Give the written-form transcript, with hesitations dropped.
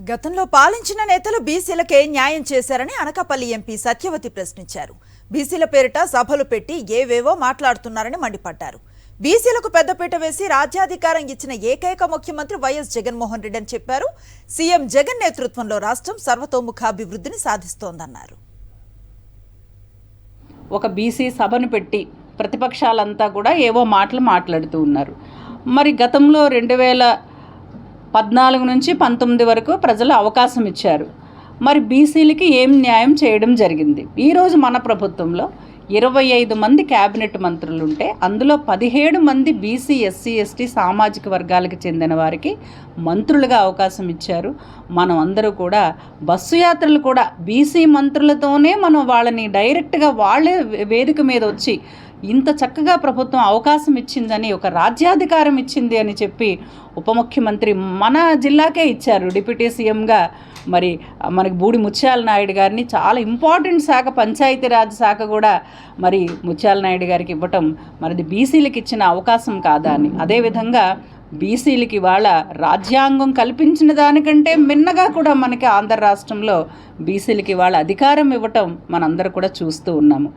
గతంలో పాలించిన నేతలు బీసీలకే న్యాయం చేశారని అనకాపల్లి ఎంపీ సత్యవతి ప్రశ్నించారు. బీసీల పేరిట సభలు పెట్టి ఏవేవో మాట్లాడుతున్నారని మండిపడ్డారు. బీసీలకు పెద్దపీట వేసి రాజ్యాధికారం ఇచ్చిన ఏకైక ముఖ్యమంత్రి వైఎస్ జగన్మోహన్ రెడ్డి అని చెప్పారు. సీఎం జగన్ నేతృత్వంలో రాష్ట్రం సర్వతోముఖాభివృద్ధిని సాధిస్తోందన్నారు. ఒక బీసీ సభను పెట్టి ప్రతిపక్షాలంతా కూడా ఏవో మాటలు మాట్లాడుతూ ఉన్నారు. మరి గతంలో 2014 నుంచి 19 వరకు ప్రజలు అవకాశం ఇచ్చారు. మరి బీసీలకి ఏం న్యాయం చేయడం జరిగింది? ఈరోజు మన ప్రభుత్వంలో 25 మంది క్యాబినెట్ మంత్రులు ఉంటే అందులో 17 మంది బీసీ, ఎస్సీ, ఎస్టీ సామాజిక వర్గాలకు చెందిన వారికి మంత్రులుగా అవకాశం ఇచ్చారు. మనం అందరూ కూడా బస్సు యాత్రలు కూడా బీసీ మంత్రులతోనే మనం వాళ్ళని డైరెక్ట్గా వాళ్ళే వేదిక మీద వచ్చి ఇంత చక్కగా ప్రభుత్వం అవకాశం ఇచ్చిందని, ఒక రాజ్యాధికారం ఇచ్చింది అని చెప్పి ఉప ముఖ్యమంత్రి మన జిల్లాకే ఇచ్చారు. డిప్యూటీ సీఎంగా మరి మనకి బూడి ముత్యాల నాయుడు గారిని, చాలా ఇంపార్టెంట్ శాఖ పంచాయతీరాజ్ శాఖ కూడా మరి ముత్యాల నాయుడు గారికి ఇవ్వటం మరిది బీసీలకు ఇచ్చిన అవకాశం కాదా అని. అదేవిధంగా బీసీలకి వాళ్ళ రాజ్యాంగం కల్పించిన దానికంటే మిన్నగా కూడా మనకి ఆంధ్ర రాష్ట్రంలో బీసీలకి వాళ్ళ అధికారం ఇవ్వటం మనందరూ కూడా చూస్తూ ఉన్నాము.